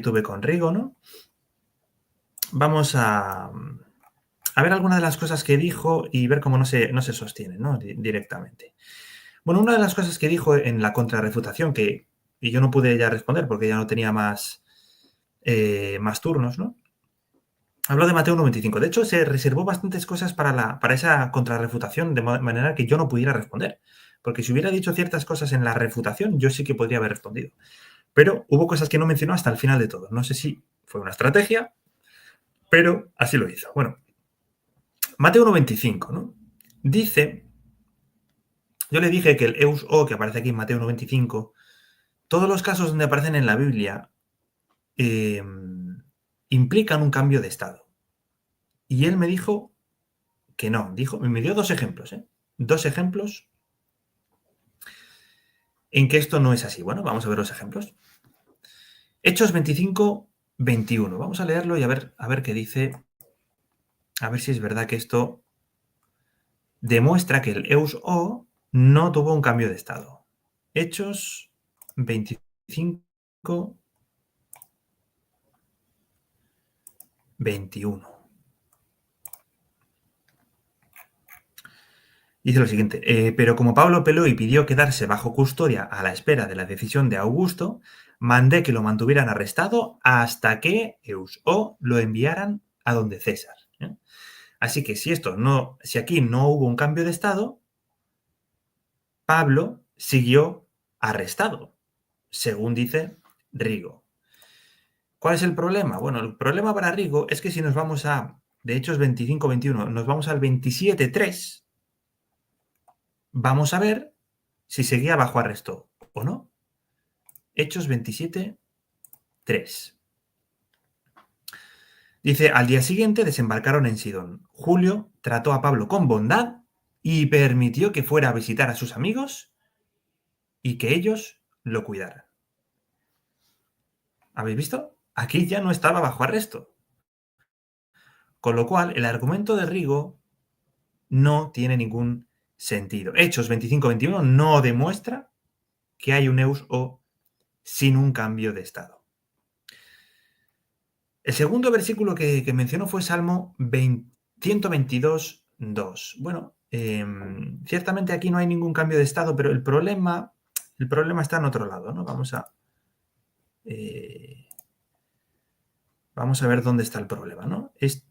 tuve con Rigo, ¿no? Vamos a ver algunas de las cosas que dijo y ver cómo no se sostienen, ¿no? Directamente. Bueno, una de las cosas que dijo en la contrarrefutación, y yo no pude ya responder porque ya no tenía más turnos, ¿no? Habló de Mateo 1.25. De hecho, se reservó bastantes cosas para esa contrarrefutación, de manera que yo no pudiera responder. Porque si hubiera dicho ciertas cosas en la refutación, yo sí que podría haber respondido. Pero hubo cosas que no mencionó hasta el final de todo. No sé si fue una estrategia, pero así lo hizo. Bueno, Mateo 1.25, ¿no? Dice, yo le dije que el eus o, que aparece aquí en Mateo 1.25, todos los casos donde aparecen en la Biblia implican un cambio de estado. Y él me dijo que no. Me dio dos ejemplos, ¿eh? Dos ejemplos en que esto no es así. Bueno, vamos a ver los ejemplos. Hechos 25, 21. Vamos a leerlo y a ver qué dice. A ver si es verdad que esto demuestra que el eus o no tuvo un cambio de estado. Hechos 25, 21. Dice lo siguiente, pero como Pablo peló y pidió quedarse bajo custodia a la espera de la decisión de Augusto, mandé que lo mantuvieran arrestado hasta que eus o lo enviaran a donde César. ¿Eh? Así que si aquí no hubo un cambio de estado, Pablo siguió arrestado, según dice Rigo. ¿Cuál es el problema? Bueno, el problema para Rigo es que si nos vamos de Hechos 25-21, nos vamos al 27-3, vamos a ver si seguía bajo arresto o no. Hechos 27-3. Dice, al día siguiente desembarcaron en Sidón. Julio trató a Pablo con bondad y permitió que fuera a visitar a sus amigos y que ellos lo cuidaran. ¿Habéis visto? Aquí ya no estaba bajo arresto. Con lo cual, el argumento de Rigo no tiene ningún sentido. Hechos 25-21 no demuestra que hay un eus o sin un cambio de estado. El segundo versículo que mencionó fue Salmo 122, 2. Bueno, ciertamente aquí no hay ningún cambio de estado, pero el problema está en otro lado, ¿no? Vamos a ver dónde está el problema, ¿no? Este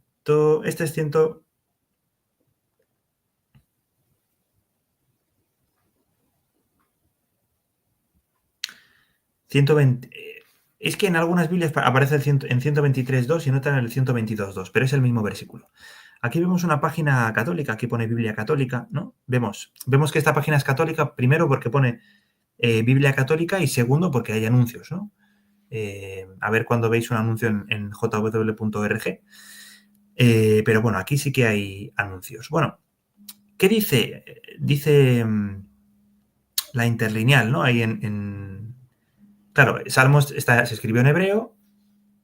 es 120. Es que en algunas Biblias aparece en 123.2 y en otras en el 122.2, pero es el mismo versículo. Aquí vemos una página católica, aquí pone Biblia Católica, ¿no? Vemos que esta página es católica, primero porque pone Biblia Católica y segundo porque hay anuncios, ¿no? A ver cuando veis un anuncio en jw.org. Pero bueno, aquí sí que hay anuncios. Bueno, ¿qué dice? Dice la interlineal, ¿no? Ahí Claro, Salmos se escribió en hebreo,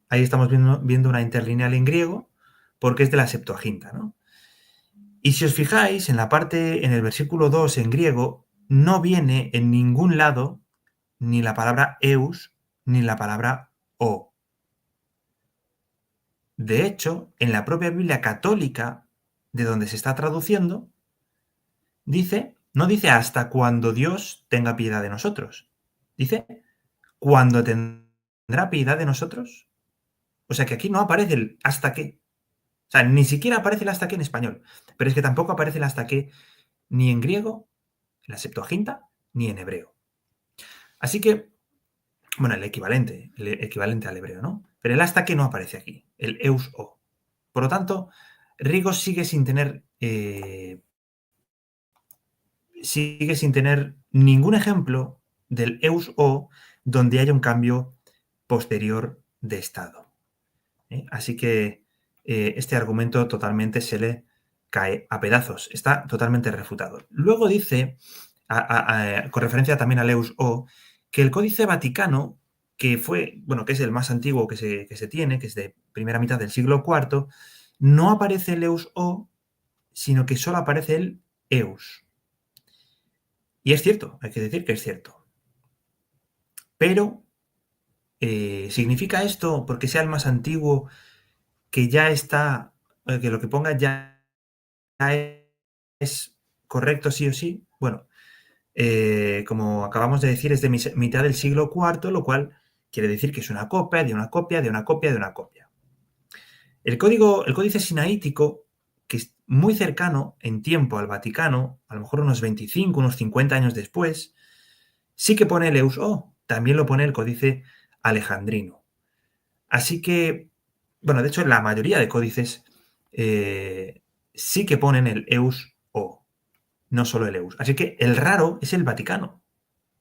ahí estamos viendo una interlineal en griego, porque es de la Septuaginta, ¿no? Y si os fijáis, en el versículo 2 en griego, no viene en ningún lado ni la palabra eus ni la palabra o. De hecho, en la propia Biblia católica, de donde se está traduciendo, no dice hasta cuando Dios tenga piedad de nosotros. Dice cuando tendrá piedad de nosotros. O sea que aquí no aparece el hasta qué. O sea, ni siquiera aparece el hasta qué en español. Pero es que tampoco aparece el hasta qué ni en griego, en la Septuaginta, ni en hebreo. Así que, bueno, el equivalente al hebreo, ¿no? Pero el hasta qué no aparece aquí, el eus o. Por lo tanto, Rigo sigue sin tener ningún ejemplo del eus o donde haya un cambio posterior de estado. Así que este argumento totalmente se le cae a pedazos, está totalmente refutado. Luego dice, con referencia también al eus o, que el Códice Vaticano, que es el más antiguo que se tiene, que es de primera mitad del siglo IV, no aparece el eus o, sino que solo aparece el eus. Y es cierto, hay que decir que es cierto. Pero ¿significa esto porque sea el más antiguo que ya está, que lo que ponga ya es correcto sí o sí? Bueno, como acabamos de decir, es de mitad del siglo IV, lo cual quiere decir que es una copia de una copia de una copia de una copia. El códice sinaítico, que es muy cercano en tiempo al Vaticano, a lo mejor unos 25, unos 50 años después, sí que pone el eus o, también lo pone el códice alejandrino. Así que, bueno, de hecho, la mayoría de códices sí que ponen el eus o, no solo el eus. Así que el raro es el Vaticano.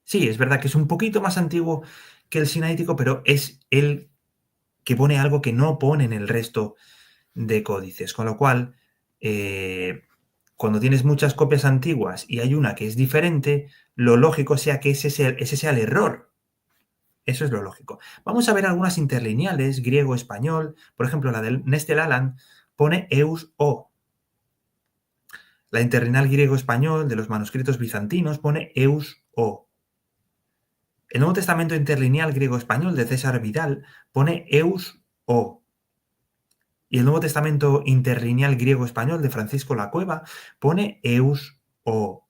Sí, es verdad que es un poquito más antiguo que el sinaítico, pero es el que pone algo que no pone en el resto de códices. Con lo cual, cuando tienes muchas copias antiguas y hay una que es diferente, lo lógico sea que ese sea el error. Eso es lo lógico. Vamos a ver algunas interlineales, griego-español. Por ejemplo, la del Nestle Aland pone eus o. La interlineal griego-español de los manuscritos bizantinos pone eus o. El Nuevo Testamento interlineal griego-español de César Vidal pone eus o. Y el Nuevo Testamento interlineal griego-español de Francisco La Cueva pone eus o.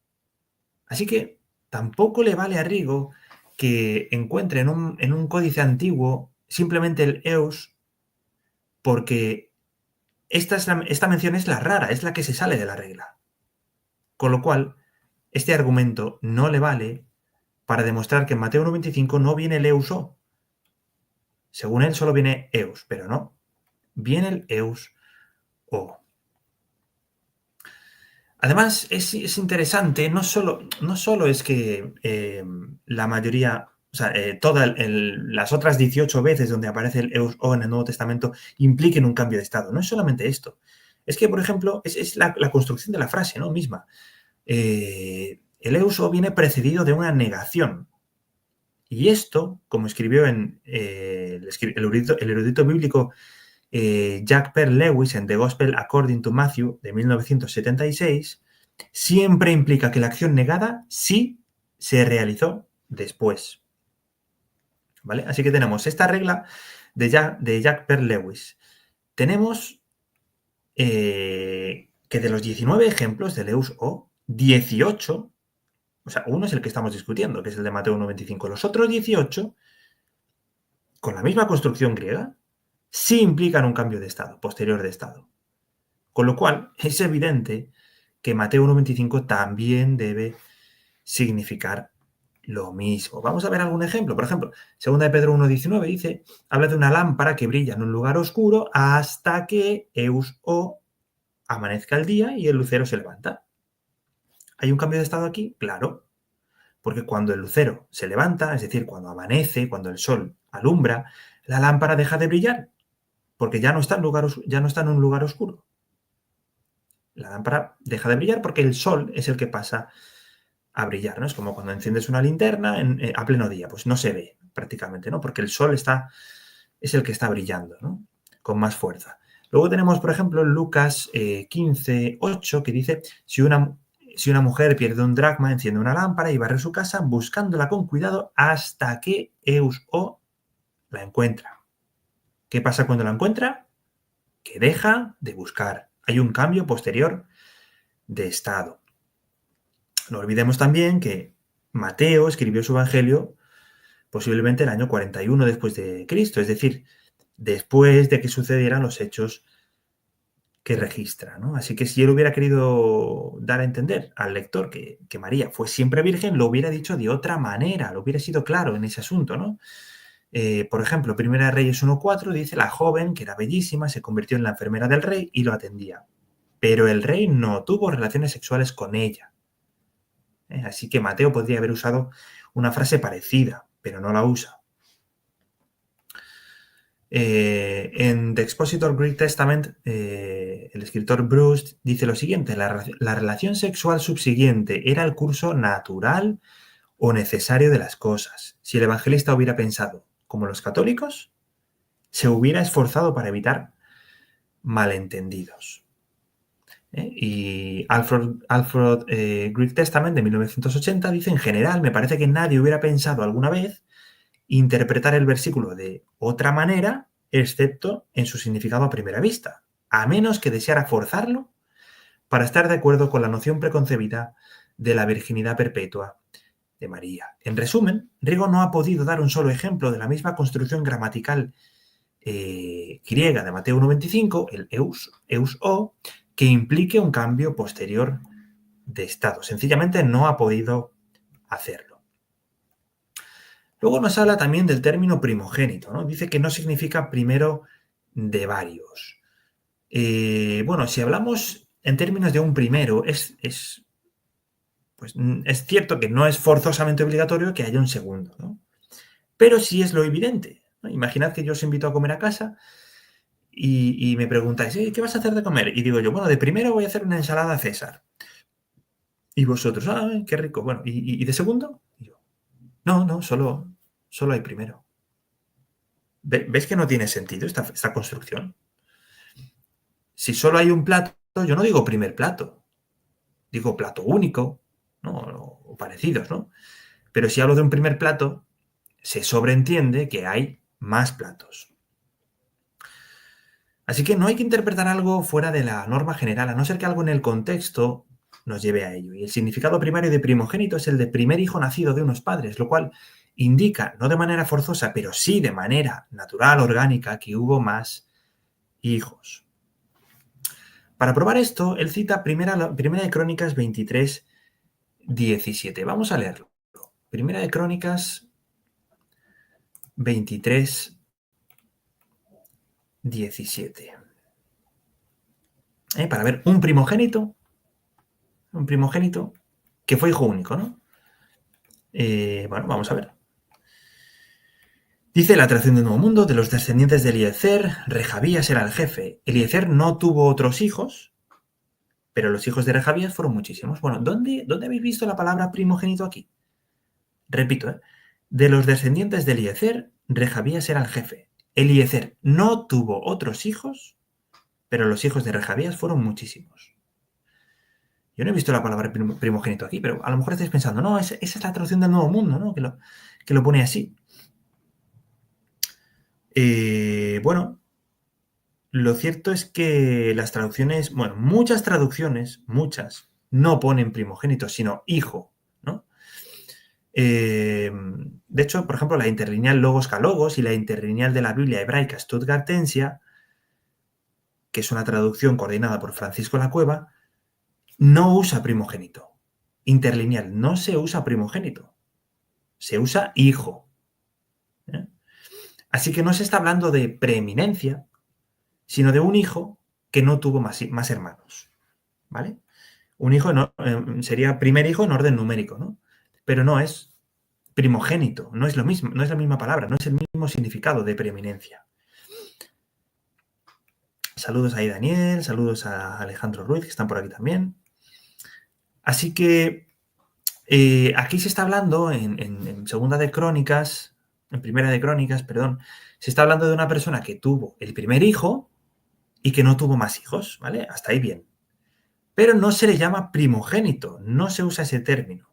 Así que tampoco le vale a Rigo que encuentre en un códice antiguo simplemente el eus, porque esta mención es la rara, es la que se sale de la regla. Con lo cual, este argumento no le vale para demostrar que en Mateo 1.25 no viene el eus o. Según él solo viene eus, pero no. Viene el eus o. Además, es interesante, no solo es que la mayoría, o sea, todas las otras 18 veces donde aparece el eus o en el Nuevo Testamento impliquen un cambio de estado. No es solamente esto. Es que, por ejemplo, es la construcción de la frase, ¿no? Misma. El eus o viene precedido de una negación. Y esto, como escribió el erudito bíblico Jack Pearl Lewis en The Gospel According to Matthew de 1976, siempre implica que la acción negada sí se realizó después. ¿Vale? Así que tenemos esta regla de Jack Pearl Lewis. Tenemos que de los 19 ejemplos de eus o, 18, o sea, uno es el que estamos discutiendo, que es el de Mateo 1.25. Los otros 18, con la misma construcción griega, sí implican un cambio de estado, posterior de estado. Con lo cual, es evidente que Mateo 1.25 también debe significar lo mismo. Vamos a ver algún ejemplo. Por ejemplo, 2 de Pedro 1.19 dice, habla de una lámpara que brilla en un lugar oscuro hasta que eus o amanezca el día y el lucero se levanta. ¿Hay un cambio de estado aquí? Claro, porque cuando el lucero se levanta, es decir, cuando amanece, cuando el sol alumbra, la lámpara deja de brillar, porque ya no está en un lugar oscuro. La lámpara deja de brillar porque el sol es el que pasa a brillar, ¿no? Es como cuando enciendes una linterna a pleno día, pues no se ve prácticamente, ¿no? Porque el sol es el que está brillando, ¿no? Con más fuerza. Luego tenemos, por ejemplo, Lucas 15:8, que dice, si una mujer pierde un dracma, enciende una lámpara y barre su casa buscándola con cuidado hasta que eus o la encuentra. ¿Qué pasa cuando la encuentra? Que deja de buscar. Hay un cambio posterior de estado. No olvidemos también que Mateo escribió su evangelio posiblemente el año 41 después de Cristo, es decir, después de que sucedieran los hechos que registra, ¿no? Así que si él hubiera querido dar a entender al lector que María fue siempre virgen, lo hubiera dicho de otra manera, lo hubiera sido claro en ese asunto, ¿no? Por ejemplo, Primera de Reyes 1:4 dice, la joven, que era bellísima, se convirtió en la enfermera del rey y lo atendía. Pero el rey no tuvo relaciones sexuales con ella. Así que Mateo podría haber usado una frase parecida, pero no la usa. En The Expositor Greek Testament, el escritor Bruce dice lo siguiente, la relación sexual subsiguiente era el curso natural o necesario de las cosas. Si el evangelista hubiera pensado como los católicos, se hubiera esforzado para evitar malentendidos. Y Alfred Greek Testament de 1980 dice, en general, me parece que nadie hubiera pensado alguna vez interpretar el versículo de otra manera, excepto en su significado a primera vista, a menos que deseara forzarlo para estar de acuerdo con la noción preconcebida de la virginidad perpetua de María. En resumen, Rigo no ha podido dar un solo ejemplo de la misma construcción gramatical griega de Mateo 1.25, el eus o, que implique un cambio posterior de estado. Sencillamente no ha podido hacerlo. Luego nos habla también del término primogénito, ¿no? Dice que no significa primero de varios. Bueno, si hablamos en términos de un primero, pues es cierto que no es forzosamente obligatorio que haya un segundo, ¿no? Pero sí es lo evidente, ¿no? Imaginad que yo os invito a comer a casa y me preguntáis, ¿qué vas a hacer de comer? Y digo yo, bueno, de primero voy a hacer una ensalada César. Y vosotros, qué rico. Bueno, ¿y de segundo? Y yo, no, solo hay primero. ¿Ves que no tiene sentido esta construcción? Si solo hay un plato, yo no digo primer plato, digo plato único, ¿no? O parecidos, ¿no? Pero si hablo de un primer plato, se sobreentiende que hay más platos. Así que no hay que interpretar algo fuera de la norma general, a no ser que algo en el contexto nos lleve a ello. Y el significado primario de primogénito es el de primer hijo nacido de unos padres, lo cual indica, no de manera forzosa, pero sí de manera natural, orgánica, que hubo más hijos. Para probar esto, él cita Primera de Crónicas 23, 17. Vamos a leerlo. Primera de Crónicas 23, 17. Para ver un primogénito que fue hijo único, ¿no? Bueno, vamos a ver. Dice la traducción del Nuevo Mundo, de los descendientes de Eliezer, Rehabías era el jefe. Eliezer no tuvo otros hijos, pero los hijos de Rehabías fueron muchísimos. Bueno, ¿dónde habéis visto la palabra primogénito aquí? Repito, de los descendientes de Eliezer, Rehabías era el jefe. Eliezer no tuvo otros hijos, pero los hijos de Rehabías fueron muchísimos. Yo no he visto la palabra primogénito aquí, pero a lo mejor estáis pensando, no, esa es la traducción del Nuevo Mundo, ¿no? Que lo pone así. Bueno, lo cierto es que las traducciones, bueno, muchas traducciones, no ponen primogénito, sino hijo, ¿no? De hecho, por ejemplo, la interlineal Logos Calogos y la interlineal de la Biblia hebraica Stuttgartensia, que es una traducción coordinada por Francisco La Cueva, no usa primogénito. Interlineal, no se usa primogénito. Se usa hijo. Así que no se está hablando de preeminencia, sino de un hijo que no tuvo más hermanos. ¿Vale? Un hijo sería primer hijo en orden numérico, ¿no? Pero no es primogénito, no es lo mismo, no es la misma palabra, no es el mismo significado de preeminencia. Saludos ahí, Daniel, saludos a Alejandro Ruiz, que están por aquí también. Así que aquí se está hablando en Segunda de Crónicas, en Primera de Crónicas, perdón, se está hablando de una persona que tuvo el primer hijo y que no tuvo más hijos, ¿vale? Hasta ahí bien. Pero no se le llama primogénito, no se usa ese término.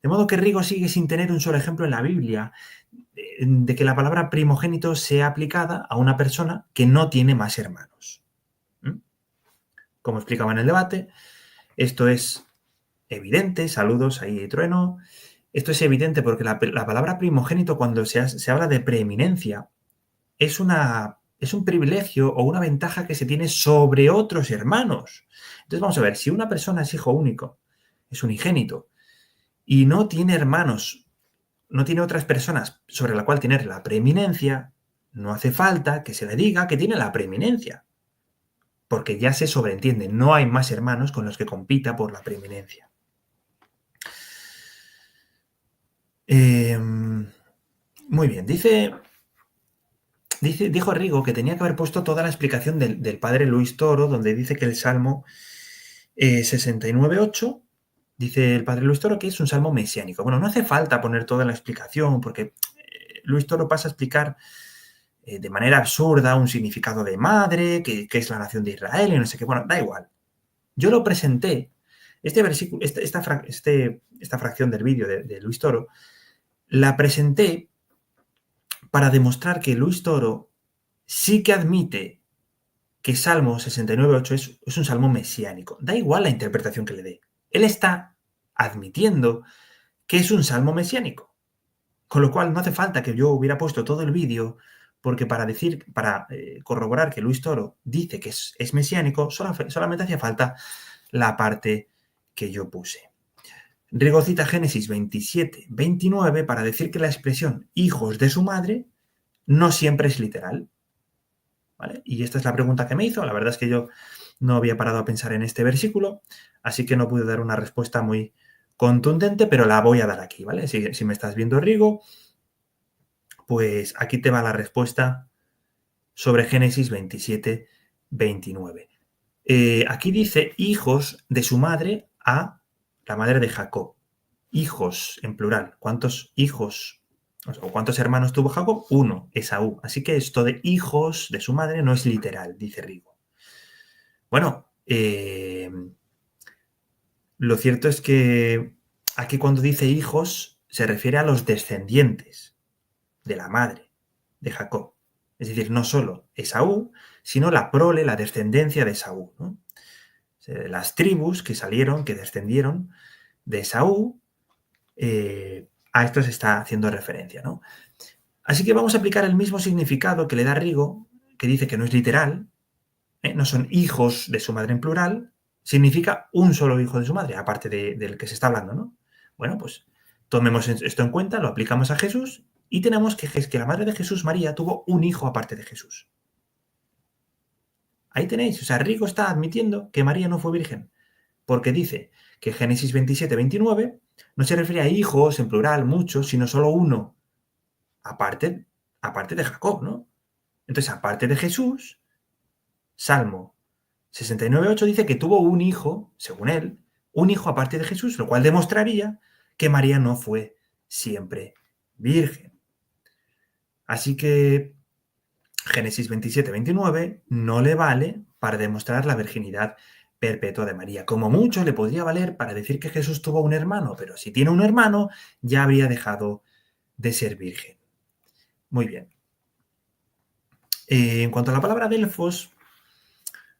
De modo que Rigo sigue sin tener un solo ejemplo en la Biblia de que la palabra primogénito sea aplicada a una persona que no tiene más hermanos. Como explicaba en el debate, esto es evidente, saludos ahí, Trueno. Esto es evidente porque la palabra primogénito, cuando se habla de preeminencia, es un privilegio o una ventaja que se tiene sobre otros hermanos. Entonces vamos a ver, si una persona es hijo único, es unigénito, y no tiene hermanos, no tiene otras personas sobre la cual tener la preeminencia, no hace falta que se le diga que tiene la preeminencia, porque ya se sobreentiende, no hay más hermanos con los que compita por la preeminencia. Muy bien, dijo Rigo que tenía que haber puesto toda la explicación del padre Luis Toro, donde dice que el Salmo 69.8, dice el padre Luis Toro que es un salmo mesiánico. Bueno, no hace falta poner toda la explicación, porque Luis Toro pasa a explicar de manera absurda un significado de madre, que es la nación de Israel y no sé qué. Bueno, da igual. Yo lo presenté, este versículo, esta fracción del vídeo de Luis Toro, la presenté para demostrar que Luis Toro sí que admite que Salmo 69.8 es un salmo mesiánico. Da igual la interpretación que le dé. Él está admitiendo que es un salmo mesiánico. Con lo cual no hace falta que yo hubiera puesto todo el vídeo, porque para corroborar que Luis Toro dice que es mesiánico, solamente hacía falta la parte que yo puse. Rigo cita Génesis 27:29 para decir que la expresión hijos de su madre no siempre es literal. ¿Vale? Y esta es la pregunta que me hizo. La verdad es que yo no había parado a pensar en este versículo, así que no pude dar una respuesta muy contundente, pero la voy a dar aquí, ¿vale? Si me estás viendo, Rigo, pues aquí te va la respuesta sobre Génesis 27:29. Aquí dice hijos de su madre a la madre de Jacob. Hijos en plural. ¿Cuántos hijos o cuántos hermanos tuvo Jacob? Uno, Esaú. Así que esto de hijos de su madre no es literal, dice Rigo. Bueno, lo cierto es que aquí cuando dice hijos se refiere a los descendientes de la madre de Jacob. Es decir, no solo Esaú, sino la prole, la descendencia de Esaú, ¿no? Las tribus que salieron, que descendieron de Esaú, a esto se está haciendo referencia, ¿no? Así que vamos a aplicar el mismo significado que le da Rigo, que dice que no es literal, no son hijos de su madre en plural, significa un solo hijo de su madre, aparte del que se está hablando, ¿no? Bueno, pues tomemos esto en cuenta, lo aplicamos a Jesús y tenemos que la madre de Jesús, María, tuvo un hijo aparte de Jesús. Ahí tenéis, o sea, Rigo está admitiendo que María no fue virgen, porque dice que Génesis 27:29 no se refiere a hijos en plural, muchos, sino solo uno, aparte de Jacob, ¿no? Entonces, aparte de Jesús, Salmo 69.8 dice que tuvo un hijo, según él, un hijo aparte de Jesús, lo cual demostraría que María no fue siempre virgen. Así que Génesis 27:29 no le vale para demostrar la virginidad perpetua de María. Como mucho le podría valer para decir que Jesús tuvo un hermano, pero si tiene un hermano ya habría dejado de ser virgen. Muy bien. En cuanto a la palabra Delfos,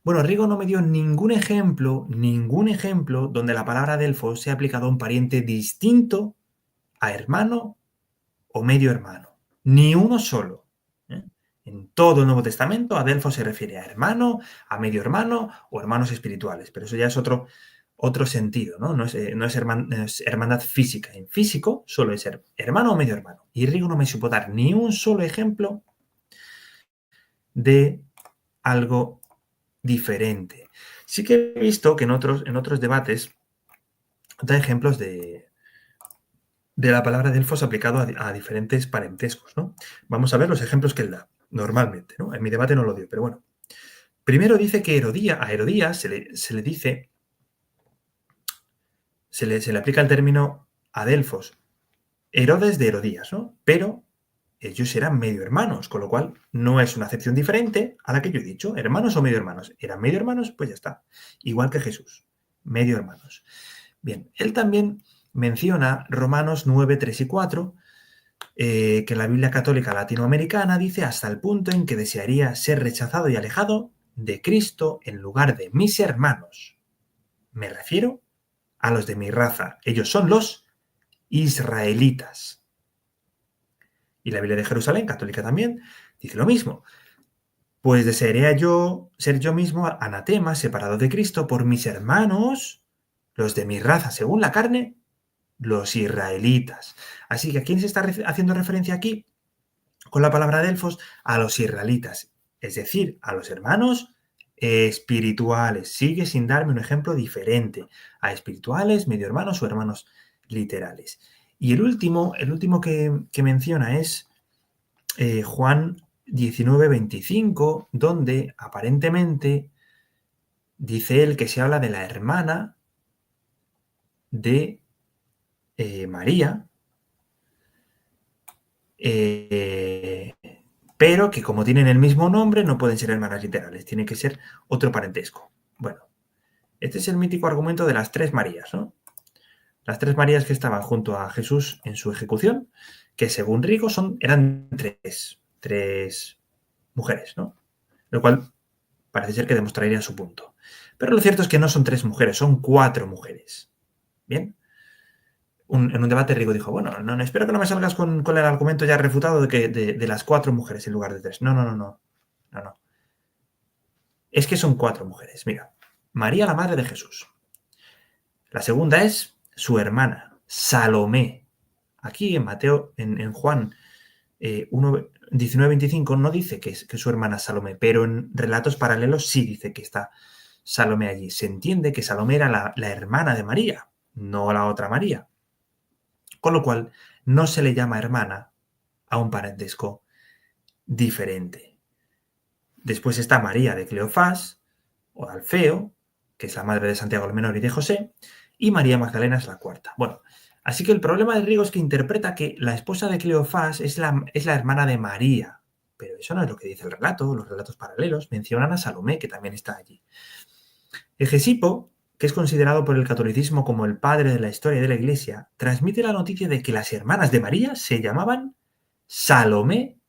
bueno, Rigo no me dio ningún ejemplo donde la palabra Delfos sea aplicado a un pariente distinto a hermano o medio hermano. Ni uno solo. ¿eh? En todo el Nuevo Testamento, a Delfos se refiere a hermano, a medio hermano o hermanos espirituales, pero eso ya es otro sentido, ¿no? No es hermandad física. En físico solo es ser hermano o medio hermano. Y Rigo no me supo dar ni un solo ejemplo de algo diferente. Sí que he visto que en otros debates da ejemplos de la palabra Delfos aplicado a diferentes parentescos, ¿no? Vamos a ver los ejemplos que él da, normalmente, ¿no? En mi debate no lo dio, pero bueno. Primero dice que a Herodías se le dice, se le aplica el término adelfos, Herodes de Herodías, ¿no? Pero ellos eran medio hermanos, con lo cual no es una acepción diferente a la que yo he dicho, hermanos o medio hermanos. Eran medio hermanos, pues ya está. Igual que Jesús, medio hermanos. Bien, él también menciona Romanos 9, 3 y 4, que la Biblia católica latinoamericana dice hasta el punto en que desearía ser rechazado y alejado de Cristo en lugar de mis hermanos. Me refiero a los de mi raza. Ellos son los israelitas. Y la Biblia de Jerusalén, católica también, dice lo mismo. Pues desearía yo ser yo mismo anatema, separado de Cristo por mis hermanos, los de mi raza, según la carne, los israelitas. Así que ¿a quién se está haciendo referencia aquí con la palabra Delfos? A los israelitas, es decir, a los hermanos espirituales. Sigue sin darme un ejemplo diferente a espirituales, medio hermanos o hermanos literales. Y el último que menciona es Juan 19:25, donde aparentemente dice él que se habla de la hermana de María, pero que como tienen el mismo nombre no pueden ser hermanas literales, tiene que ser otro parentesco. Bueno, este es el mítico argumento de las tres Marías, ¿no? Las tres Marías que estaban junto a Jesús en su ejecución, que según Rigo eran tres mujeres, ¿no? Lo cual parece ser que demostraría su punto. Pero lo cierto es que no son 3 mujeres, son 4 mujeres. ¿Bien? En un debate Rigo dijo, bueno, no, espero que no me salgas con el argumento ya refutado de las 4 mujeres en lugar de 3. No. Es que son 4 mujeres. Mira, María, la madre de Jesús. La segunda es su hermana, Salomé. Aquí en Mateo, en Juan 19:25 no dice que su hermana Salomé, pero en relatos paralelos sí dice que está Salomé allí. Se entiende que Salomé era la hermana de María, no la otra María. Con lo cual, no se le llama hermana a un parentesco diferente. Después está María de Cleofás, o Alfeo, que es la madre de Santiago el Menor y de José, y María Magdalena es la cuarta. Bueno, así que el problema de Rigo es que interpreta que la esposa de Cleofás es la hermana de María, pero eso no es lo que dice el relato. Los relatos paralelos mencionan a Salomé, que también está allí. Hegesipo, que es considerado por el catolicismo como el padre de la historia de la Iglesia, transmite la noticia de que las hermanas de María se llamaban Salomé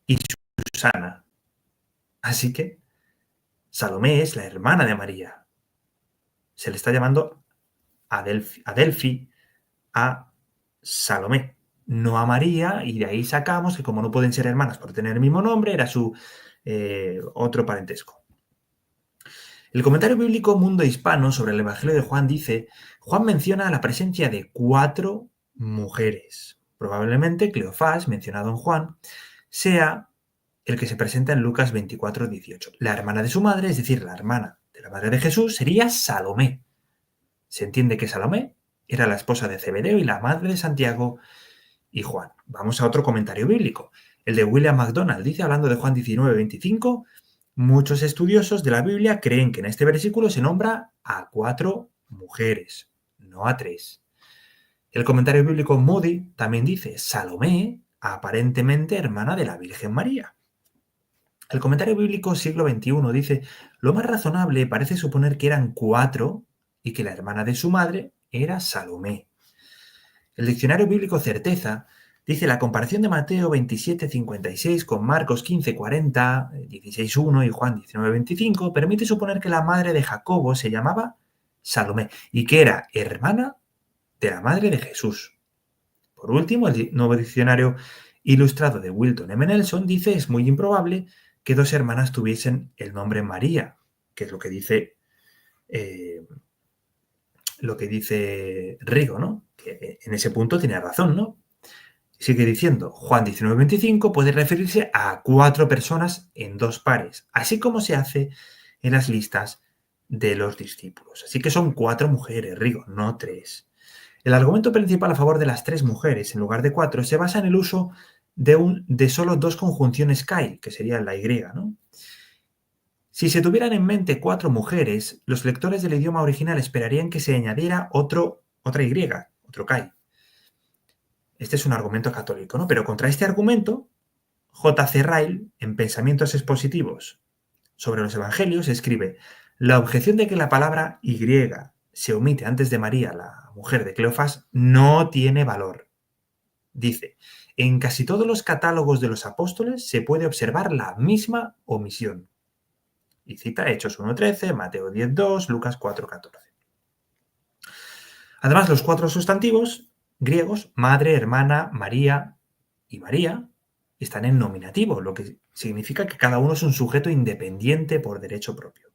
y Susana. Así que Salomé es la hermana de María. Se le está llamando a Delfi a Salomé, no a María, y de ahí sacamos que como no pueden ser hermanas por tener el mismo nombre, era su otro parentesco. El comentario bíblico Mundo Hispano sobre el Evangelio de Juan dice, Juan menciona la presencia de 4 mujeres. Probablemente Cleofás, mencionado en Juan, sea el que se presenta en Lucas 24:18. La hermana de su madre, es decir, la hermana de la madre de Jesús, sería Salomé. Se entiende que Salomé era la esposa de Zebedeo y la madre de Santiago y Juan. Vamos a otro comentario bíblico. El de William MacDonald dice, hablando de Juan 19:25, muchos estudiosos de la Biblia creen que en este versículo se nombra a 4 mujeres, no a 3. El comentario bíblico Moody también dice, Salomé, aparentemente hermana de la Virgen María. El comentario bíblico siglo XXI dice, lo más razonable parece suponer que eran 4 y que la hermana de su madre era Salomé. El diccionario bíblico Certeza dice la comparación de Mateo 27:56 con Marcos 15:40, 16:1 y Juan 19:25 permite suponer que la madre de Jacobo se llamaba Salomé y que era hermana de la madre de Jesús. Por último, el nuevo diccionario ilustrado de Wilton M. Nelson dice es muy improbable que 2 hermanas tuviesen el nombre María, que es lo que dice Rigo, ¿no? Que en ese punto tiene razón, ¿no? Sigue diciendo, Juan 19:25 puede referirse a 4 personas en 2 pares, así como se hace en las listas de los discípulos. Así que son 4 mujeres, Rigo, no 3. El argumento principal a favor de las 3 mujeres en lugar de 4 se basa en el uso de solo 2 conjunciones kai, que serían la y, ¿no? Si se tuvieran en mente 4 mujeres, los lectores del idioma original esperarían que se añadiera otra y, otro kai. Este es un argumento católico, ¿no? Pero contra este argumento, J.C. Ryle, en Pensamientos Expositivos sobre los Evangelios, escribe, la objeción de que la palabra y se omite antes de María, la mujer de Cleofás, no tiene valor. Dice, en casi todos los catálogos de los apóstoles se puede observar la misma omisión. Y cita Hechos 1:13, Mateo 10:2, Lucas 4:14. Además, los 4 sustantivos griegos, madre, hermana, María y María, están en nominativo, lo que significa que cada uno es un sujeto independiente por derecho propio.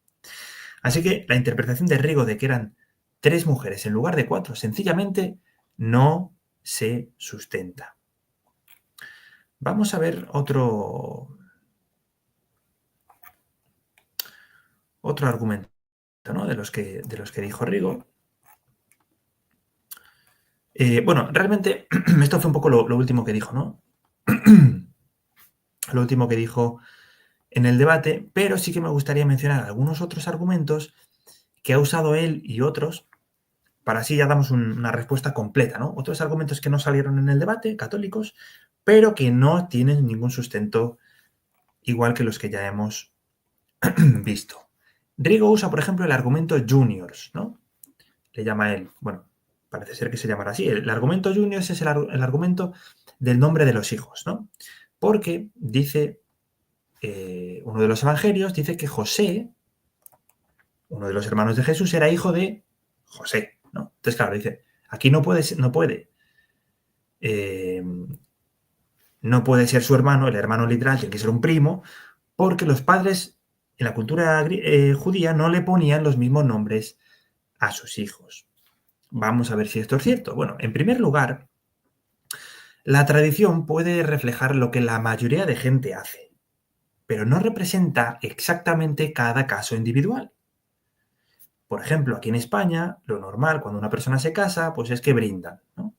Así que la interpretación de Rigo de que eran 3 mujeres en lugar de 4 sencillamente no se sustenta. Vamos a ver otro argumento, ¿no? de los que dijo Rigo. Bueno, realmente esto fue un poco lo último que dijo, ¿no? Lo último que dijo en el debate, pero sí que me gustaría mencionar algunos otros argumentos que ha usado él y otros, para así ya damos una respuesta completa, ¿no? Otros argumentos que no salieron en el debate, católicos, pero que no tienen ningún sustento igual que los que ya hemos visto. Rigo usa, por ejemplo, el argumento juniors, ¿no? Le llama él, bueno, Parece ser que se llamará así. El argumento juniors es el argumento del nombre de los hijos, ¿no? Porque dice, uno de los evangelios dice que José, uno de los hermanos de Jesús, era hijo de José, ¿no? Entonces, claro, dice, aquí eh, no puede ser su hermano, el hermano literal, tiene que ser un primo, porque los padres en la cultura judía no le ponían los mismos nombres a sus hijos. Vamos a ver si esto es cierto. Bueno, en primer lugar, la tradición puede reflejar lo que la mayoría de gente hace, pero no representa exactamente cada caso individual. Por ejemplo, aquí en España, lo normal cuando una persona se casa, pues es que brindan, ¿no?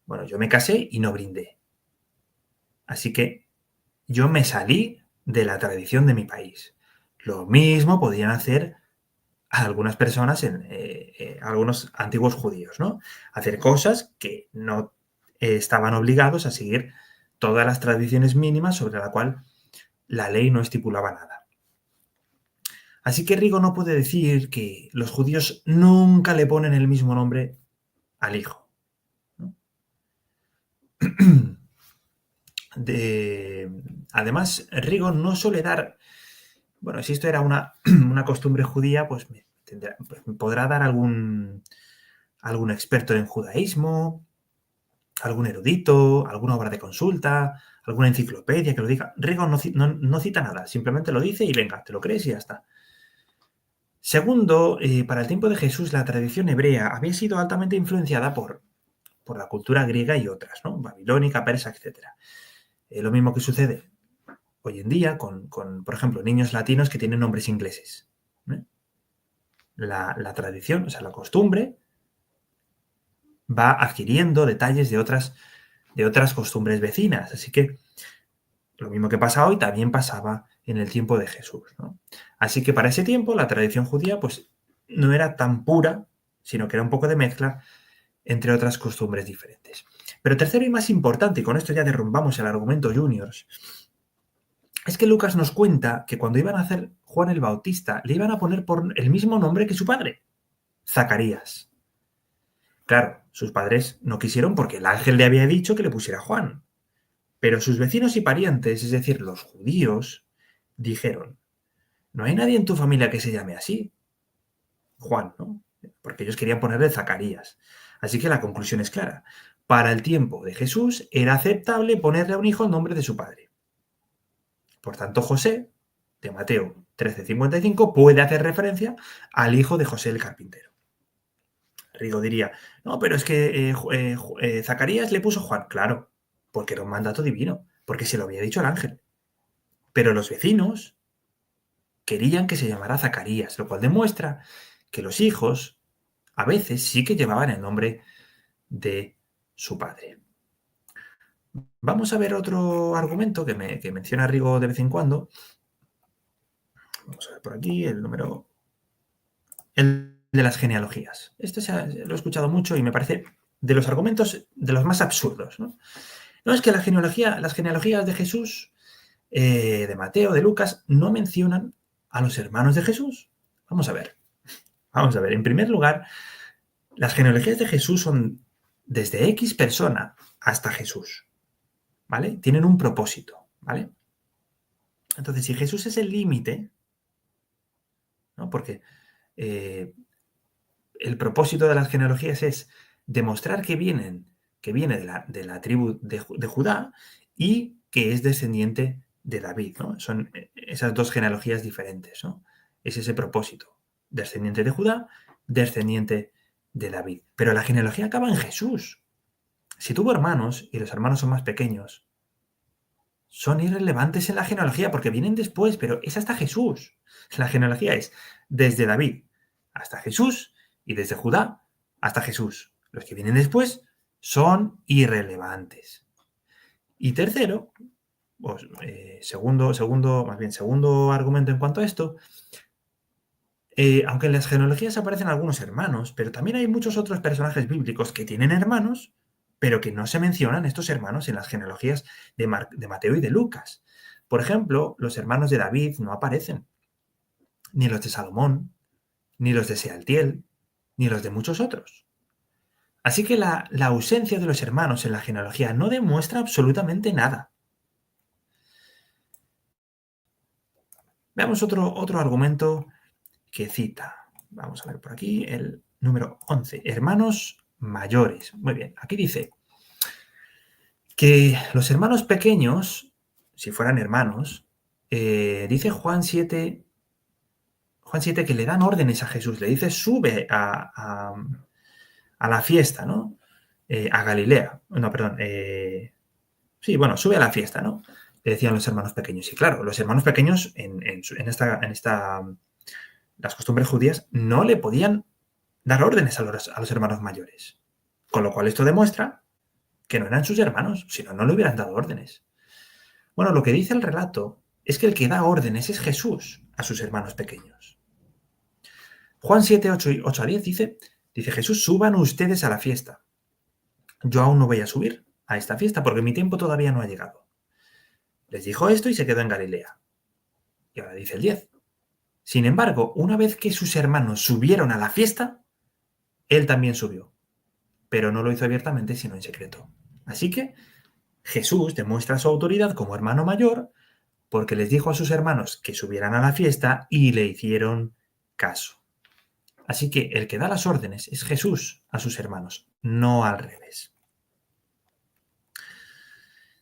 Bueno, yo me casé y no brindé. Así que yo me salí de la tradición de mi país. Lo mismo podían hacer algunas personas, algunos antiguos judíos, ¿no? Hacer cosas que no estaban obligados a seguir todas las tradiciones mínimas sobre la cual la ley no estipulaba nada. Así que Rigo no puede decir que los judíos nunca le ponen el mismo nombre al hijo, ¿no? Además, Rigo no suele dar, bueno, si esto era una costumbre judía, pues me podrá dar algún experto en judaísmo, algún erudito, alguna obra de consulta, alguna enciclopedia que lo diga. Rigo no cita nada, simplemente lo dice y venga, te lo crees y ya está. Segundo, para el tiempo de Jesús la tradición hebrea había sido altamente influenciada por la cultura griega y otras, ¿no? Babilónica, persa, etc. Lo mismo que sucede hoy en día con, por ejemplo, niños latinos que tienen nombres ingleses, ¿eh? La tradición, o sea, la costumbre, va adquiriendo detalles de otras costumbres vecinas. Así que lo mismo que pasa hoy también pasaba en el tiempo de Jesús, ¿no? Así que para ese tiempo la tradición judía pues no era tan pura, sino que era un poco de mezcla entre otras costumbres diferentes. Pero tercero y más importante, y con esto ya derrumbamos el argumento juniors, es que Lucas nos cuenta que cuando iban a hacer Juan el Bautista le iban a poner por el mismo nombre que su padre, Zacarías. Claro, sus padres no quisieron porque el ángel le había dicho que le pusiera Juan. Pero sus vecinos y parientes, es decir, los judíos, dijeron, no hay nadie en tu familia que se llame así, Juan, ¿no? Porque ellos querían ponerle Zacarías. Así que la conclusión es clara. Para el tiempo de Jesús era aceptable ponerle a un hijo el nombre de su padre. Por tanto, José, de Mateo 13:55, puede hacer referencia al hijo de José el carpintero. Rigo diría, no, pero es que Zacarías le puso Juan. Claro, porque era un mandato divino, porque se lo había dicho el ángel. Pero los vecinos querían que se llamara Zacarías, lo cual demuestra que los hijos a veces sí que llevaban el nombre de su padre. Vamos a ver otro argumento que menciona Rigo de vez en cuando. Vamos a ver por aquí el número... El de las genealogías. Lo he escuchado mucho y me parece de los argumentos de los más absurdos, ¿no? No, es que las genealogías de Jesús, de Mateo, de Lucas, no mencionan a los hermanos de Jesús. Vamos a ver. Vamos a ver. En primer lugar, las genealogías de Jesús son desde X persona hasta Jesús, ¿vale? Tienen un propósito, ¿vale? Entonces, si Jesús es el límite, ¿no? Porque el propósito de las genealogías es demostrar que viene de la tribu de Judá y que es descendiente de David, ¿no? Son esas dos genealogías diferentes, ¿no? Es ese propósito. Descendiente de Judá, descendiente de David. Pero la genealogía acaba en Jesús. Si tuvo hermanos y los hermanos son más pequeños, son irrelevantes en la genealogía porque vienen después, pero es hasta Jesús. La genealogía es desde David hasta Jesús y desde Judá hasta Jesús. Los que vienen después son irrelevantes. Y tercero, pues, segundo argumento en cuanto a esto, aunque en las genealogías aparecen algunos hermanos, pero también hay muchos otros personajes bíblicos que tienen hermanos, pero que no se mencionan estos hermanos en las genealogías de Mateo y de Lucas. Por ejemplo, los hermanos de David no aparecen, ni los de Salomón, ni los de Sealtiel, ni los de muchos otros. Así que la ausencia de los hermanos en la genealogía no demuestra absolutamente nada. Veamos otro argumento que cita. Vamos a ver por aquí el número 11. Hermanos mayores. Muy bien, aquí dice que los hermanos pequeños, si fueran hermanos, dice Juan 7 que le dan órdenes a Jesús, le dice sube a la fiesta, ¿no? A Galilea. No, perdón. Sí, bueno, sube a la fiesta, ¿no? Le decían los hermanos pequeños. Y claro, los hermanos pequeños las costumbres judías no le podían dar órdenes a los hermanos mayores. Con lo cual esto demuestra que no eran sus hermanos, si no, no le hubieran dado órdenes. Bueno, lo que dice el relato es que el que da órdenes es Jesús a sus hermanos pequeños. Juan 7, 8 a 10 dice Jesús, suban ustedes a la fiesta. Yo aún no voy a subir a esta fiesta porque mi tiempo todavía no ha llegado. Les dijo esto y se quedó en Galilea. Y ahora dice el 10. Sin embargo, una vez que sus hermanos subieron a la fiesta, él también subió. Pero no lo hizo abiertamente, sino en secreto. Así que Jesús demuestra su autoridad como hermano mayor porque les dijo a sus hermanos que subieran a la fiesta y le hicieron caso. Así que el que da las órdenes es Jesús a sus hermanos, no al revés.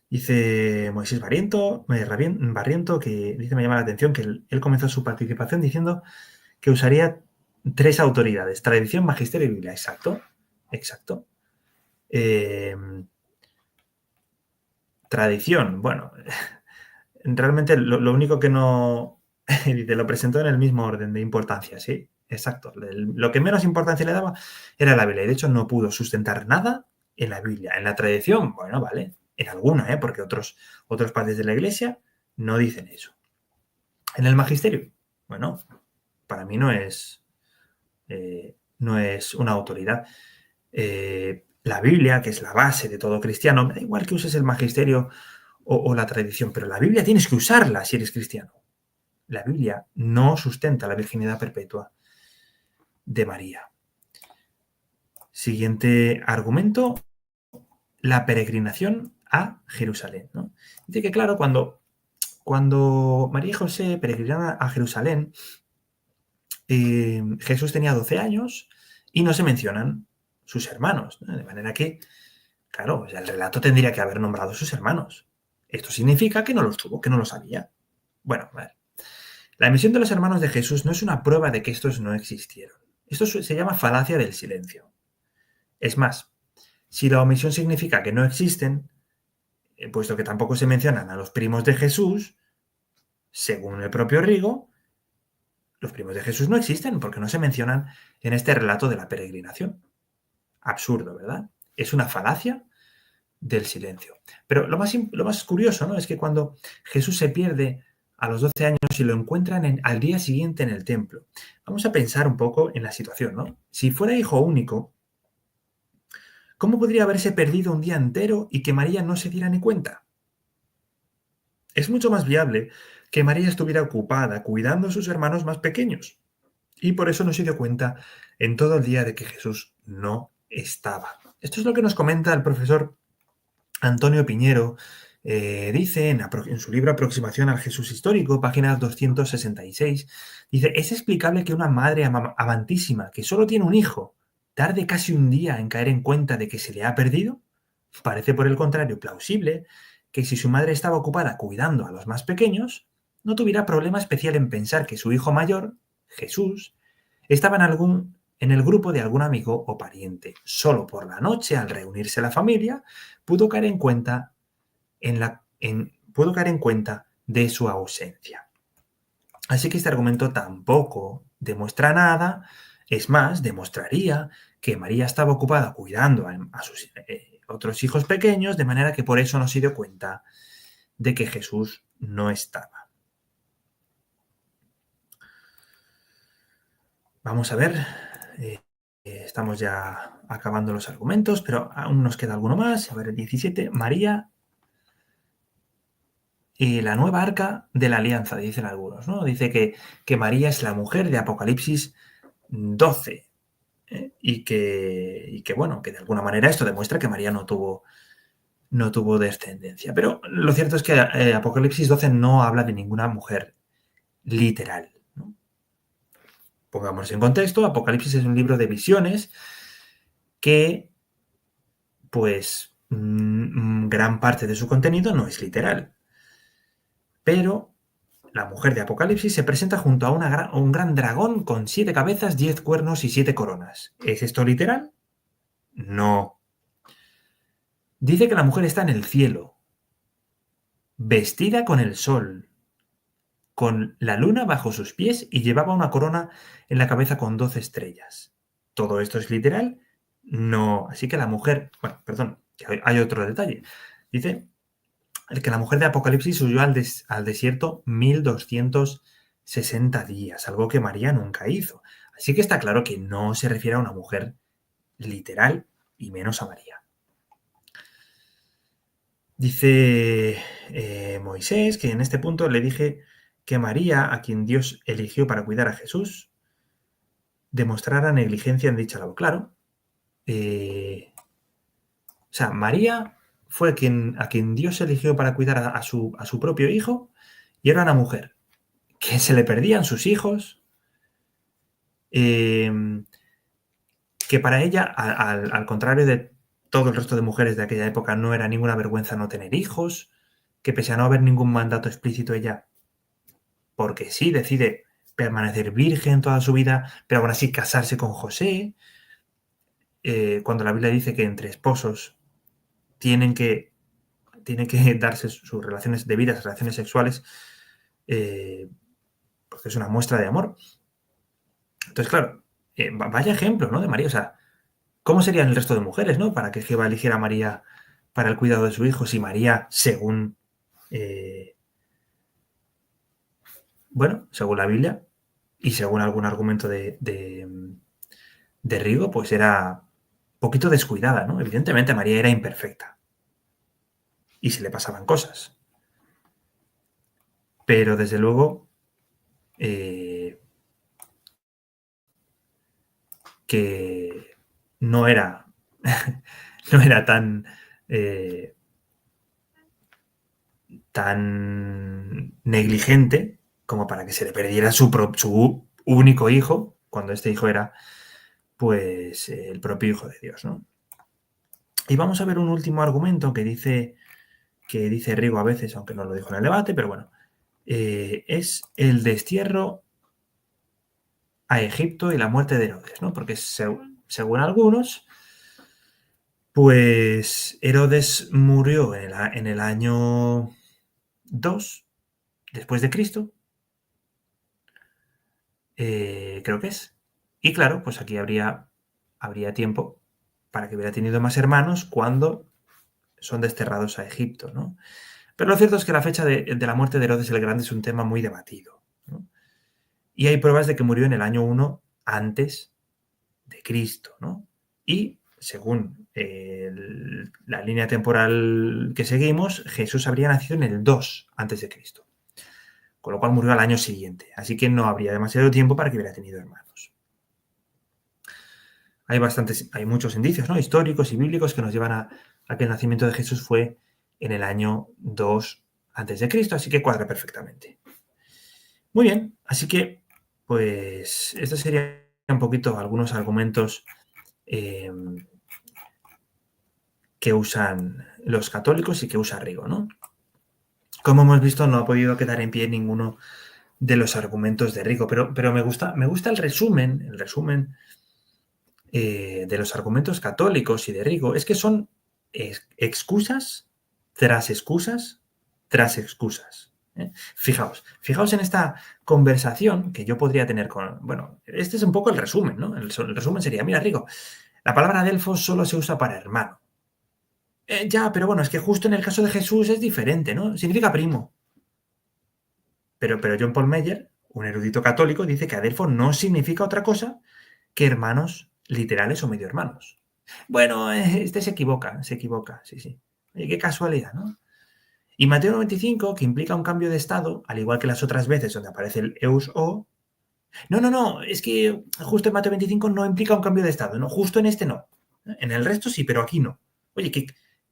Dice Moisés Barriento que dice, me llama la atención que él comenzó su participación diciendo que usaría 3 autoridades, tradición, magisterio y Biblia. Exacto. Tradición, bueno, realmente lo único que no... Dice, lo presentó en el mismo orden de importancia, sí, exacto. Lo que menos importancia le daba era la Biblia. Y de hecho no pudo sustentar nada en la Biblia. En la tradición, bueno, vale, en alguna, porque otros padres de la Iglesia no dicen eso. En el magisterio, bueno, para mí no es una autoridad. La Biblia, que es la base de todo cristiano, me da igual que uses el magisterio o la tradición, pero la Biblia tienes que usarla si eres cristiano. La Biblia no sustenta la virginidad perpetua de María. Siguiente argumento, la peregrinación a Jerusalén, ¿no? Dice que, claro, cuando María y José peregrinaban a Jerusalén, Jesús tenía 12 años y no se mencionan sus hermanos, ¿no? De manera que, claro, el relato tendría que haber nombrado a sus hermanos. Esto significa que no los tuvo, que no los sabía. Bueno, vale. La emisión de los hermanos de Jesús no es una prueba de que estos no existieron. Esto se llama falacia del silencio. Es más, si la omisión significa que no existen, puesto que tampoco se mencionan a los primos de Jesús, según el propio Rigo, los primos de Jesús no existen porque no se mencionan en este relato de la peregrinación. Absurdo, ¿verdad? Es una falacia del silencio. Pero lo más curioso, ¿no?, es que cuando Jesús se pierde a los 12 años y lo encuentran al día siguiente en el templo. Vamos a pensar un poco en la situación, ¿no? Si fuera hijo único, ¿cómo podría haberse perdido un día entero y que María no se diera ni cuenta? Es mucho más viable que María estuviera ocupada cuidando a sus hermanos más pequeños y por eso no se dio cuenta en todo el día de que Jesús no estaba. Esto es lo que nos comenta el profesor Antonio Piñero. Dice en su libro Aproximación al Jesús histórico, página 266, dice, ¿es explicable que una madre amantísima que solo tiene un hijo tarde casi un día en caer en cuenta de que se le ha perdido? Parece, por el contrario, plausible que si su madre estaba ocupada cuidando a los más pequeños, no tuviera problema especial en pensar que su hijo mayor, Jesús, estaba en el grupo de algún amigo o pariente. Solo por la noche, al reunirse la familia, pudo caer en cuenta de su ausencia. Así que este argumento tampoco demuestra nada, es más, demostraría que María estaba ocupada cuidando a sus otros hijos pequeños, de manera que por eso no se dio cuenta de que Jesús no estaba. Vamos a ver, estamos ya acabando los argumentos, pero aún nos queda alguno más. A ver, el 17, María y la nueva arca de la alianza, dicen algunos, ¿no? Dice que María es la mujer de Apocalipsis 12. Bueno, que de alguna manera esto demuestra que María no tuvo descendencia. Pero lo cierto es que Apocalipsis 12 no habla de ninguna mujer literal, ¿no? Pongamos en contexto, Apocalipsis es un libro de visiones que, pues, gran parte de su contenido no es literal. Pero la mujer de Apocalipsis se presenta junto a un gran dragón con 7 cabezas, 10 cuernos y 7 coronas. ¿Es esto literal? No. Dice que la mujer está en el cielo, vestida con el sol, con la luna bajo sus pies y llevaba una corona en la cabeza con 12 estrellas. ¿Todo esto es literal? No. Así que la mujer... Bueno, perdón, que hay otro detalle. Dice que la mujer de Apocalipsis huyó al desierto 1260 días, algo que María nunca hizo. Así que está claro que no se refiere a una mujer literal y menos a María. Dice Moisés que en este punto le dije que María, a quien Dios eligió para cuidar a Jesús, demostrara negligencia en dicha labor. Claro. O sea, María fue a quien Dios eligió para cuidar a su propio hijo, y era una mujer que se le perdían sus hijos, que para ella, al contrario de todo el resto de mujeres de aquella época, no era ninguna vergüenza no tener hijos, que pese a no haber ningún mandato explícito, ella, porque sí, decide permanecer virgen toda su vida, pero aún así casarse con José, cuando la Biblia dice que entre esposos tienen que darse sus relaciones debidas, relaciones sexuales, porque es una muestra de amor. Entonces, claro, vaya ejemplo, ¿no? De María. O sea, ¿cómo serían el resto de mujeres, ¿no? Para que Jehová eligiera a María para el cuidado de su hijo, si María, según la Biblia y según algún argumento de Rigo, pues era un poquito descuidada, ¿no? Evidentemente María era imperfecta y se le pasaban cosas. Pero desde luego que no era tan negligente como para que se le perdiera su único hijo, cuando este hijo era, pues, el propio Hijo de Dios, ¿no? Y vamos a ver un último argumento que dice Rigo a veces, aunque no lo dijo en el debate, pero bueno, es el destierro a Egipto y la muerte de Herodes, ¿no? Porque según algunos, pues Herodes murió en el año 2 después de Cristo, creo que es. Y claro, pues aquí habría tiempo para que hubiera tenido más hermanos cuando son desterrados a Egipto, ¿no? Pero lo cierto es que la fecha de la muerte de Herodes el Grande es un tema muy debatido, ¿no? Y hay pruebas de que murió en el año 1 antes de Cristo, ¿no? Y según la línea temporal que seguimos, Jesús habría nacido en el 2 antes de Cristo, con lo cual murió al año siguiente, así que no habría demasiado tiempo para que hubiera tenido hermanos. Hay muchos indicios, ¿no?, históricos y bíblicos que nos llevan a que el nacimiento de Jesús fue en el año 2 antes de Cristo, así que cuadra perfectamente. Muy bien, así que, pues, estos serían un poquito algunos argumentos que usan los católicos y que usa Rigo, ¿no? Como hemos visto, no ha podido quedar en pie ninguno de los argumentos de Rigo, pero me gusta el resumen de los argumentos católicos y de Rigo. Es que son excusas tras excusas tras excusas. Fijaos en esta conversación que yo podría tener con... Bueno, este es un poco el resumen, ¿no? El resumen sería, mira, Rigo, la palabra Delfos solo se usa para hermano. Ya, pero bueno, es que justo en el caso de Jesús es diferente, ¿no? Significa primo. Pero John Paul Meyer, un erudito católico, dice que adelfo no significa otra cosa que hermanos literales o medio hermanos. Bueno, este se equivoca, sí, sí. Oye, qué casualidad, ¿no? Y Mateo 95, que implica un cambio de estado, al igual que las otras veces donde aparece el eus o, No, no, no, es que justo en Mateo 25 no implica un cambio de estado, ¿no? Justo en este no. En el resto sí, pero aquí no. Oye,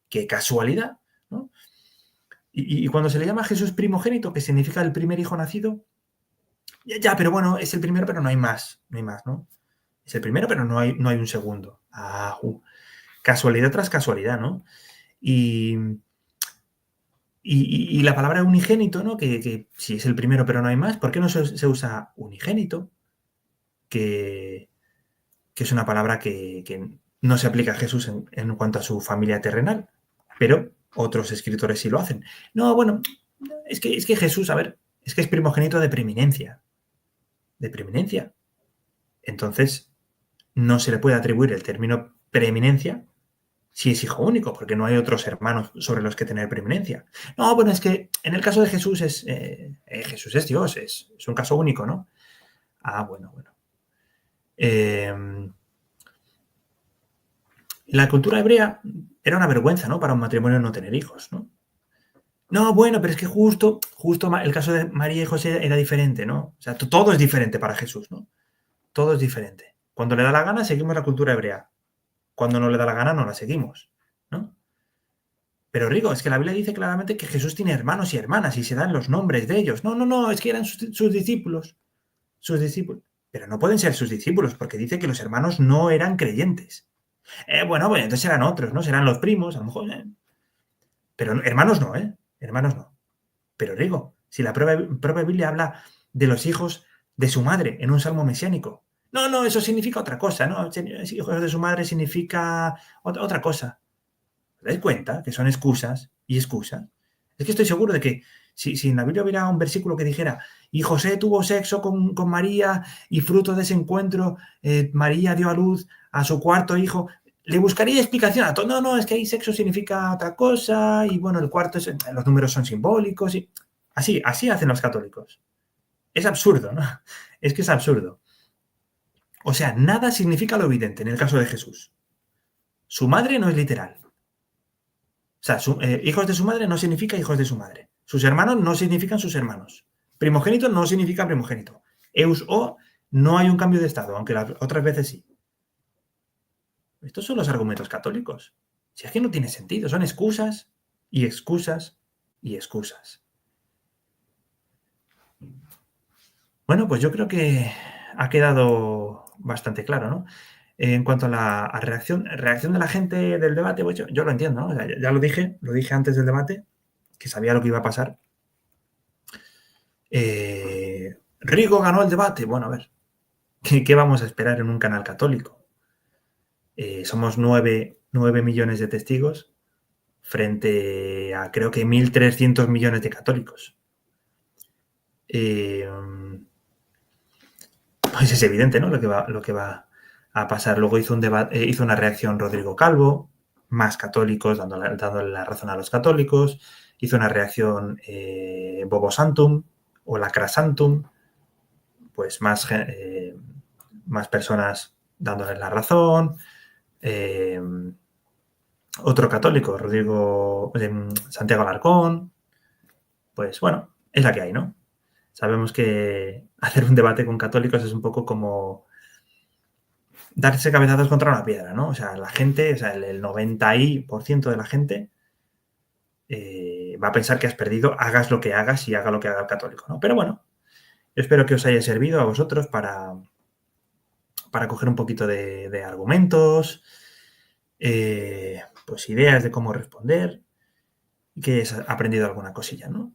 qué casualidad, ¿no? Y cuando se le llama a Jesús primogénito, que significa el primer hijo nacido, ya, pero bueno, es el primero, pero no hay más, no hay más, ¿no? Es el primero, pero no hay un segundo. Casualidad tras casualidad, ¿no? Y, y la palabra unigénito, ¿no? Que si es el primero, pero no hay más, ¿por qué no se usa unigénito? Que, que es una palabra que no se aplica a Jesús en cuanto a su familia terrenal, pero otros escritores sí lo hacen. No, bueno, es que Jesús, a ver, es que es primogénito de preeminencia. De preeminencia. Entonces, no se le puede atribuir el término preeminencia si es hijo único, porque no hay otros hermanos sobre los que tener preeminencia. No, bueno, es que en el caso de Jesús Jesús es Dios, es un caso único, ¿no? Bueno, bueno. La cultura hebrea era una vergüenza, ¿no? Para un matrimonio no tener hijos, ¿no? No, bueno, pero es que justo el caso de María y José era diferente, ¿no? O sea, todo es diferente para Jesús, ¿no? Todo es diferente. Cuando le da la gana, seguimos la cultura hebrea. Cuando no le da la gana, no la seguimos, ¿no? Pero Rigo, es que la Biblia dice claramente que Jesús tiene hermanos y hermanas y se dan los nombres de ellos. No, no, no, es que eran sus discípulos. Sus discípulos. Pero no pueden ser sus discípulos porque dice que los hermanos no eran creyentes. Bueno, entonces eran otros, ¿no? Serán los primos, a lo mejor. Pero hermanos no, ¿eh? Hermanos no. Pero Rigo, si la propia Biblia habla de los hijos de su madre en un salmo mesiánico. No, no, eso significa otra cosa, ¿no? Hijos de su madre significa otra cosa. ¿Te das cuenta que son excusas y excusas? Es que estoy seguro de que si en la Biblia hubiera un versículo que dijera y José tuvo sexo con María y fruto de ese encuentro María dio a luz a su cuarto hijo, le buscaría explicación a todo. No, no, es que ahí sexo significa otra cosa y bueno, el cuarto los números son simbólicos y así hacen los católicos. Es absurdo, ¿no? Es que es absurdo. O sea, nada significa lo evidente en el caso de Jesús. Su madre no es literal. O sea, hijos de su madre no significa hijos de su madre. Sus hermanos no significan sus hermanos. Primogénito no significa primogénito. Eus o no hay un cambio de estado, aunque las otras veces sí. Estos son los argumentos católicos. Si es que no tiene sentido, son excusas y excusas y excusas. Bueno, pues yo creo que ha quedado bastante claro, ¿no? En cuanto a la reacción de la gente del debate, pues yo lo entiendo, ¿no? O sea, ya lo dije antes del debate, que sabía lo que iba a pasar. Rigo ganó el debate. Bueno, a ver, ¿qué vamos a esperar en un canal católico? Somos 9 millones de testigos frente a creo que 1.300 millones de católicos. Pues es evidente, ¿no? Lo que va a pasar. Luego hizo una reacción Rodrigo Calvo, más católicos, dándole la razón a los católicos. Hizo una reacción Bobo Santum o Lacra Santum, pues más personas dándoles la razón. Otro católico, Santiago Alarcón. Pues bueno, es la que hay, ¿no? Sabemos que hacer un debate con católicos es un poco como darse cabezazos contra una piedra, ¿no? O sea, la gente, o sea, el 90% de la gente va a pensar que has perdido, hagas lo que hagas y haga lo que haga el católico, ¿no? Pero bueno, yo espero que os haya servido a vosotros para coger un poquito de argumentos, pues ideas de cómo responder y que hayáis aprendido alguna cosilla, ¿no?